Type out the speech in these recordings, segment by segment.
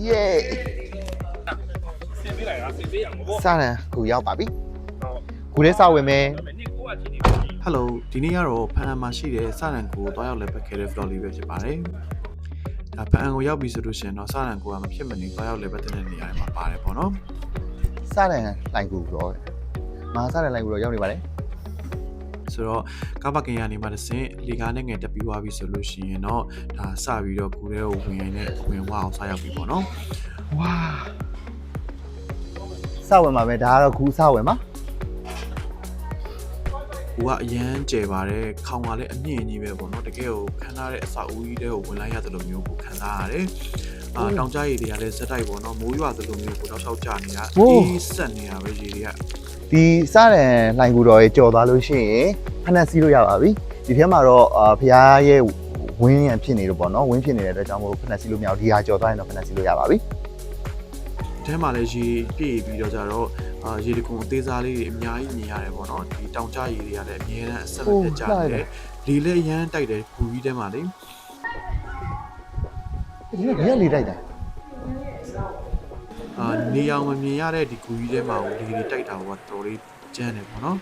耶！上来，กู要把柄，กูได้สาวไหม Hello ဒီနေ့ကတော့ဖန်အန်မှာရှိတဲ့စရန်ကိုတွားရောက်လက်ပတ်ခဲ့တဲ့ vlog လေးပဲဖြစ်ပါတယ်။ဒါဖန်အန်ကိုရောက်ပြီဆိုလို့ရှိရင်တော့စရန်ကိုကမဖြစ်မနေတွားရောက်လက်ပတ်တဲ့နေရာတွေမှာပါတယ်ပေါ့နော် စတဲ့လိုင်ကူတော့မဟာစတဲ့လိုင်ကူတော့ရောက်နေပါလေ ။ဆိုတော့ကားပါကင်ကနေမှတစ်ဆင့်လေကားနဲ့ငယ်တက်ပြီးသွားပြီဆိုလို့ရှိရင်တော့ဒါစပြီးတော့ကိုယ်တဲ့ကိုဝင်ရင်နဲ့ဝင်ဝအောင်စရောက်ပြီပေါ့နော် ဝါစဝင်မှာပဲဒါကတော့ကူစဝင်မှာ ။ကိုကအရန်ကျယ်ပါတယ်ခေါင်ကလည်းအမြင့်ကြီးပဲပေါ့နော်။တကယ်ကိုခံစားတဲ့အစာဦးကြီးတွေကိုဝင်လိုက်ရတယ်လို့မျိုးကိုခံစားရတယ်။တောင်ကြားရည်တွေကလည်းစက်တိုက်ပေါ့နော်မိုးရွာသလိုမျိုးကိုတောက်လျှောက်ကျနေတာအေးဆက်နေတာပဲရည်တွေက ဒီစတဲ့လိုင်ကူတော့ကြော်သွားလို့ရှိရင်ဖနက်စီးလို့ရပါပြီဒီထဲမှာတော့ဖျားရဲ့ဝင်းရံဖြစ်နေတော့ပေါ့နော်ဝင်းဖြစ်နေတဲ့အတွက်ကြောင့်မို့ဖနက်စီးလို့မရဘူးဒီဟာကြော်သွားရင်တော့ဖနက်စီးလို့ရပါပြီ အဲမှာလည်းရေပြည့်ပြီးတော့ကြတော့ရေတကုံအသေးစားလေးတွေအများကြီးမြင်ရတယ်ပေါ့နော်ဒီတောင်ကျရေတွေကလည်းအများနဲ့အဆက်မပြတ်ကြတယ်လေလည်းရမ်းတိုက်တယ်ဘူကြီးထဲမှာလေ ဒီကဘယ်လေးတိုက်တာ နေအောင်မမြင်ရတဲ့ဒီဘူကြီးထဲမှာလေတွေတိုက်တာကတော်လေးကျန်းတယ်ပေါ့နော်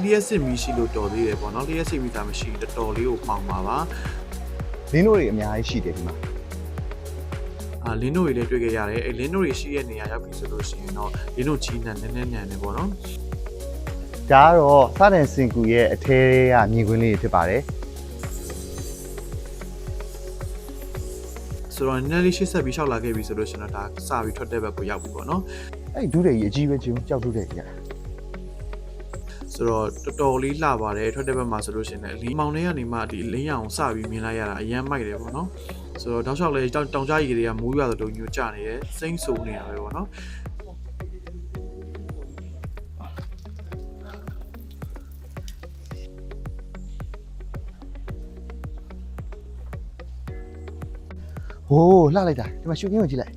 လျှက်စစ်မီရှိလို့တော်သေးတယ်ပေါ့နော်လျှက်စစ်မီသာမရှိတော်တော်လေးကိုမှောင်ပါပါ လင်းတို့တွေအများကြီးရှိတယ်ဒီမှာ လင်းတို့တွေလည်းတွေ့ကြရတယ်အဲလင်းတို့တွေရှိတဲ့နေရာရောက်ပြီဆိုလို့ရှိရင်တော့လင်းတို့ချီးနှံနည်းနည်းညံနေပေါ့နော် ဒါကတော့စတဲ့စင်ကူရဲ့အထဲကမြင်ကွင်းလေးဖြစ်ပါတယ် ဆိုတော့နည်းနည်းလေးရှေ့ဆက်ပြီးရှောက်လာခဲ့ပြီဆိုလို့ရှိရင်တော့ဒါစပြီးထွက်တဲ့ဘက်ကိုရောက်ပြီပေါ့နော် အဲ့ဒူးတွေကြီးအကြီးပဲကျုံကြောက်ဒူးတွေကြီးရ ဆိုတော့တော်တော်လေးလှပါတယ်ထွက်တဲ့ဘက်မှာဆိုလို့ရှိရင်လည်းလီမောင်ထဲကနေမှဒီလင်းရအောင်စပြီးမြင်လိုက်ရတာအရန်မိုက်တယ်ပေါ့နော်ဆိုတော့တောက်လျှောက်လေးတောင်ကြားရီတွေကမိုးရွာသလိုညိုကျနေတယ်စိမ့်ဆူနေတာပဲပေါ့နော် ဟိုးလှလိုက်တာဒီမှာရှူကင်းကိုကြည့်လိုက်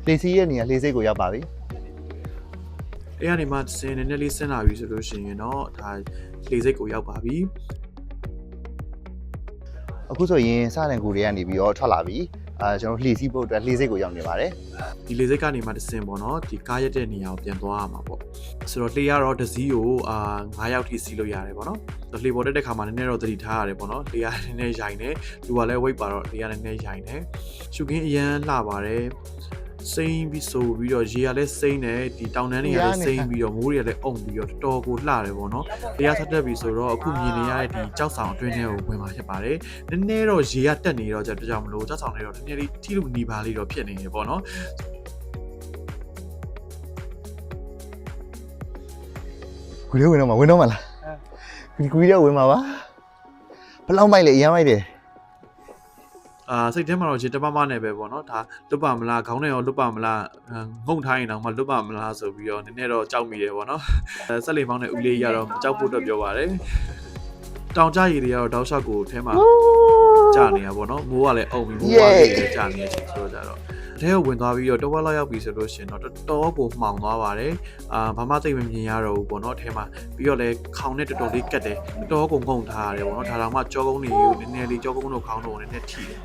လေစီးရဲ့နေရာလေစိတ်ကိုရောက်ပါပြီ အဲ့ကနေမှစင်နည်းနည်းလေးဆင်းလာပြီဆိုလို့ရှိရင်တော့ဒါလေစိတ်ကိုရောက်ပါပြီ အခုဆိုရင်စတဲ့ကူတွေကနေပြီးတော့ထွက်လာပြီကျွန်တော်လှေစီးဖို့အတွက်လှေစိတ်ကိုရောက်နေပါတယ် ဒီလေစိတ်ကနေမှတစ်ဆင်ပေါ့နော်ဒီကားရက်တဲ့နေရာကိုပြန်သွားရမှာပေါ့ဆိုတော့လှေရတော့တစ်စီးကို9ယောက်ထိစီးလို့ရတယ်ပေါ့နော်လှေပေါ်တက်တဲ့ခါမှာနည်းနည်းတော့သတိထားရတယ်ပေါ့နော်လှေရနည်းနည်းရိုင်နေလူကလည်း weight ပါတော့လှေရနည်းနည်းရိုင်နေရှုခင်းအရန်လှပါတယ်စိမ့်ပြီးဆိုပြီးတော့ရေကလည်းစိမ့်တယ်ဒီတောင်တန်းတွေကလည်းစိမ့်ပြီးတော့မိုးတွေကလည်းအုံပြီးတော့တော်ကိုလှတယ်ပေါ့နော်တရားဆက်တက်ပြီဆိုတော့အခုမြင်နေရတဲ့ဒီကြောက်ဆောင်အတွင်းထဲကိုဝင်มาဖြစ်ပါတယ်နည်းနည်းတော့ရေကတက်နေတော့ကြောက်မလို့ကြောက်ဆောင်တွေတော့နည်းနည်းလေးထိလို့နေပါလေးတော့ဖြစ်နေတယ်ပေါ့နော် ကူတွေဝင်တော့မှာလားဒီကူတွေဝင်မှာပါဘလောက်မိုက်လဲအရန်မိုက်တယ် စိတ်ထဲမှာတော့ရေတမမနဲ့ပဲပေါ့နော်ဒါလွတ်ပါမလားခေါင်းနဲ့ရောလွတ်ပါမလားငုံထားရင်တော့မလွတ်ပါမလားဆိုပြီးတော့နည်းနည်းတော့ကြောက်မိတယ်ပေါ့နော်ဆက်လေမောင်းတဲ့ဦးလေးရတော့မကြောက်ဖို့တော့ပြောပါတယ်တောင်ကြရည်တွေကတော့တောက်လျှောက်ကိုထဲမှာကြာနေတာပေါ့နော်မိုးကလည်းအုံပြီးမိုးကလည်းကြာနေတယ်ဆိုတော့ကြတော့အထဲကိုဝင်သွားပြီးတော့တဝက်လောက်ရောက်ပြီဆိုလို့ရှိရင်တော့တော်တော်ကိုမှောင်သွားပါတယ်ဘာမှသိမမြင်ရတော့ဘူးပေါ့နော်အထဲမှာပြီးတော့လည်းခေါင်းနဲ့တော်တော်လေးကတ်တယ်တော်တော်ကိုငုံထားရတယ်ပေါ့နော်ဒါတော့မှကြောကုန်းတွေကိုနည်းနည်းလေးကြောကုန်းတို့ခေါင်းတို့နည်းနည်းထိတယ်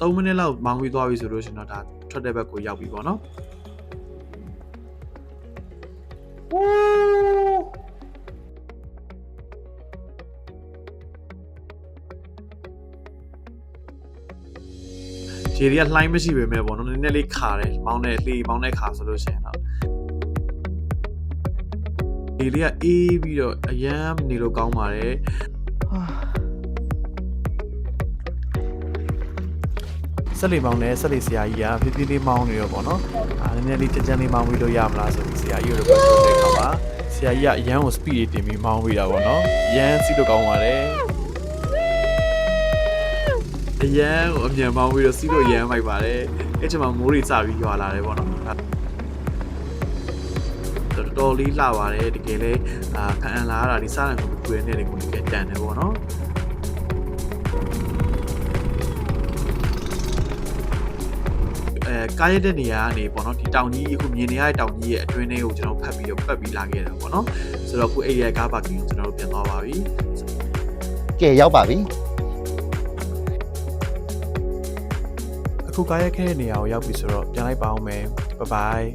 3မိနစ်လောက်မောင်းပြီးသွားပြီဆိုလို့ရှိရင်တော့ဒါထွက်တဲ့ဘက်ကိုရောက်ပြီပေါ့နော်ရေတွေကလှိုင်းမရှိပေမဲ့ပေါ့နော်နည်းနည်းလေးခါတယ်မောင်းတဲ့လှေမောင်းတဲ့ခါဆိုလို့ရှိရင်တော့ဒီလေးကအေးပြီးတော့အရန်နေလို့ကောင်းပါတယ်ဆက်လေမောင်းနဲ့ဆက်လေဆရာကြီးကဖြည်းဖြည်းလေးမောင်းနေရောပေါ့နော်နည်းနည်းလေးကြမ်းကြမ်းလေးမောင်းပြီးလို့ရမလားဆိုပြီးဆရာကြီးကို request လုပ်တဲ့အခါမှာဆရာကြီးကအရန်ကို speed တင်ပြီးမောင်းပြီးတာပေါ့နော်ရန်စီးလို့ကောင်းပါတယ်အရန်ကိုအမြန်မောင်းပြီးတော့စီးလို့ရန်မိုက်ပါတယ်အဲ့ချိန်မှာမိုးတွေစပြီးရွာလာတယ်ပေါ့နော်တော်တော်လေးလှပါတယ်တကယ်လဲခံအန်လာရတာဒီစားရံကိုကိုယ်နဲ့ကိုယ်နဲ့တန်တယ်ပေါ့နော်ကားရတဲ့နေရာကနေပေါ့နော်ဒီတောင်ကြီးအခုမြင်နေရတဲ့တောင်ကြီးရဲ့အတွင်းထဲကိုကျွန်တော်ဖတ်ပြီးတော့ပတ်ပြီးလာခဲ့တာပေါ့နော်ဆိုတော့အခုအဲ့ဒီကားပါကင်ကိုကျွန်တော်တို့ပြန်သွားပါပြီ ကဲ ကဲရောက်ပါပြီ အခုကားရက်ခဲ့တဲ့နေရာကိုရောက်ပြီဆိုတော့ပြန်လိုက်ပါအောင်မယ် bye bye